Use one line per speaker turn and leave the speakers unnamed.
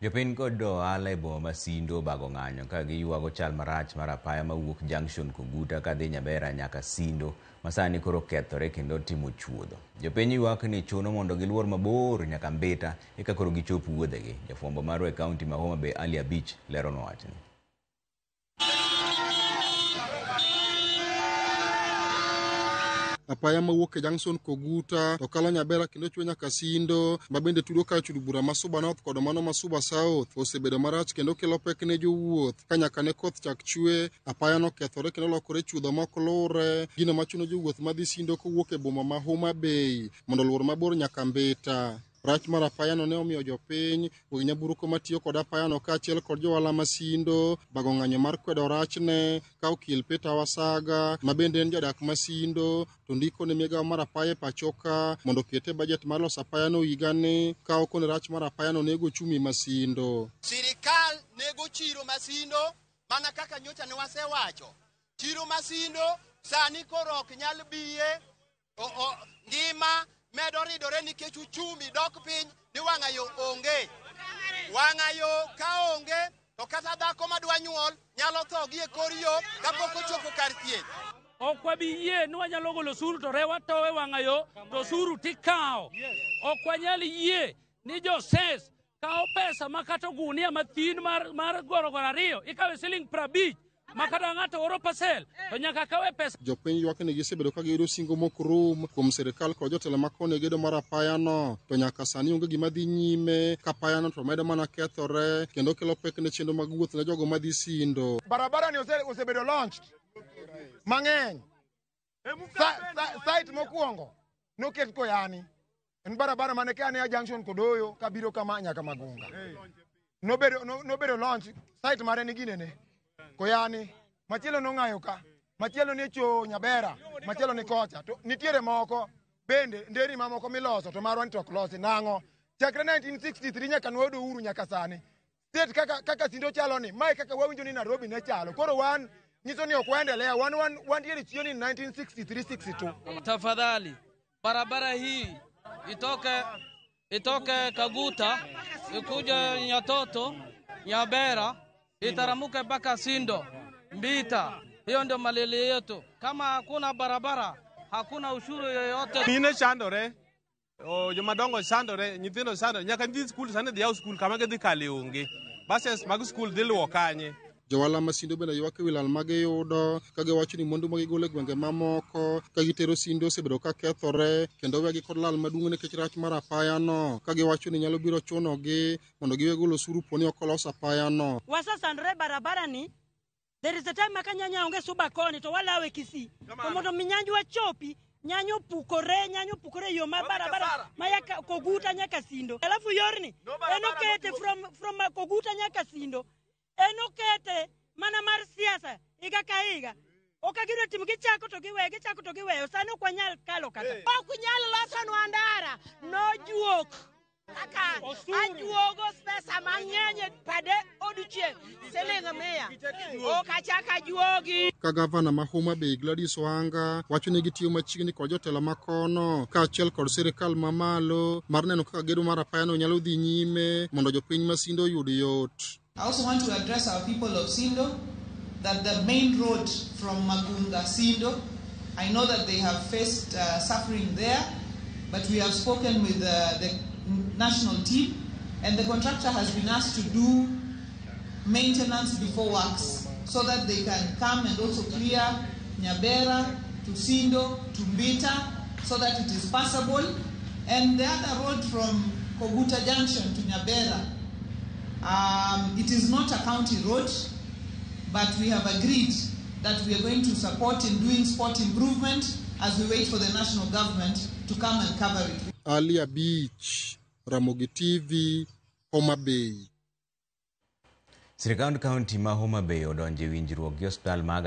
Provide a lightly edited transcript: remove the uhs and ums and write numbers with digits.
Jopiny kod ohala e boma ma Sindo bago ng'anyo ka giywago chal marach mar apaya mawuok junction Koguta kadhi Nyabera nyaka Sindo masani koro kethore kendo timo chuodho. Jopiny ywak ni chuno mondo giluor mabor nyaka Mbita eka koro gichop wuodhegi. Jafwambo marwa e kaunti ma Homa Bay Ali Abich lero wachni.
Apaya mawuok e junction Koguta to kalo Nyabera kendo chwe nyaka Sindo mabende tudo ka chudo bura ma Suba North kod mano ma Suba South osebedo marach kendo kelo pek ne jowuoth ka nyaka ne koth chak chwe apaya no kethore kendo lokore chudo mok lure gino machuno jowuoth madhi Sindo kowuok e boma ma Homa Bay mondo luor mabor nyaka Mbita. Rach mar apaya no ne omiyo jopiny nyamburko matiyo kod apaya no kaachiel kod johala ma Sindo bago ng'anyo mar kwedo rachne ka okil Peter Wasaga mabende en jadak ma Sindo to ndiko ne migawo mar apaya e pachoka mondo okete bajet mar loso apaya no higani ka okone rach mar apaya no nego chumi ma Sindo.
Sirikal nego chiro ma Sindo mana kaka nyocha ne wasewacho. Chiro ma Sindo sani koro ok nyal biye ngima medo ridore nikech uchumi dok piny ni wang'ayo onge. Wang'ayo ka onge to kata dhako madwa nyuol nyalo tho gi e kor yo kapok ochopo kar thieth.
Ok wabi yie ni wanyalo golo osuru to rewa towe wang'ayo to osuru tikawo. Ok wanyal yie ni joses kawo pesa makato gunia mathin mar gorogoro ariyo ikawe siling 50 makata ng'ato oro pasel to nyaka kawe pesa.
Jopiny ywak ni gisebedo ka giyudo singo mok rum kuom sirikal kod jotelo makone gedo mar apaya no to nyaka sani onge gima dhi nyime ka apaya no to medo mana kethore kendo kelo pek ne chenro mag wuoth ne jogo madhi Sindo.
Barabara ni osebedo launched mang'eny. Site mokwongo noket Koyani en barabara mane kane ya junction Kodoyo kabiro kama nyaka Magunga. Nobedo launch site mare ni ginene Koyani, machielo nong'ayo ka, machielo ni cho Nyabera, machielo ni kocha. To nitiere moko bende nderi mamoko miloso to marwa ni tok losi nang'o. Chakre 1963 nyaka nwodo uru nyaka sani. State kaka Sindo chalo ni, mae kaka wawinjo ni Nairobi ne chalo. Koro wan nyiso ni ok waendelea, wan tiere chioni 1963-62.
Tafadhali, barabara hii itoke Kaguta, ikuja Nyatoto, Nyabera, itaramuke mpaka Sindo, Mbita. Hiyo ndio malili yetu. Kama hakuna barabara, hakuna ushuru yoyote.
Mine chandore, jomadongo chandore, nyithindo chandore, nyaka nyithi skul sani dhi yaw skul kama gidhi kale onge. Buses mag skul dhi luwo kanye.
Johala ma Sindo bende ywak e wi lal ma giyudo ka giwacho ni mwandu ma gigolo e gwenge mamoko ka gitero Sindo osebedo ka kethore kendo wegi kod lal maduong' nikech rach mar apaya no ka giwacho ni nyalo biro chunogi mondo giwe golo osuru poni ok olos apaya no.
Wasasandre barabara ni there is a time makanyanya onge Suba koni to walawe Kisii to mondo minyanju wachopi nyanyo pukore yo ma barabara mayaka Koguta nyaka Sindo. Alafu yorni enokete from Koguta nyaka Sindo enokete mana mar siasa iga ka iga okagiro tim gichako to giweyo sano kwa nyal kalo kata okunyal loso nwandara no juok aka ajuogo pesa mang'eny pade odichie selenga meya okachaka juogi.
Ka gavana ma Homa Bay Gladys Wanga wacho ni gitiyo machiegni kod jotelo makono kaachiel kod sirikal mamalo mar neno kaka gedo mar apaya no nyalo dhi nyime mondo jopiny ma Sindo oyud yot.
I also want to address our people of Sindo that the main road from Magunga, Sindo, I know that they have faced suffering there, but we have spoken with the national team and the contractor has been asked to do maintenance before works so that they can come and also clear Nyabera to Sindo to Mbita so that it is passable. And the other road from Koguta Junction to Nyabera, it is not a county road, but we have agreed that we are going to support in doing spot improvement as we wait for the national government to come and cover it.
Ali Abich, Ramogi TV, Homa Bay.
Sirikand kaunti ma Homa Bay odonje winjruok gi hospital mag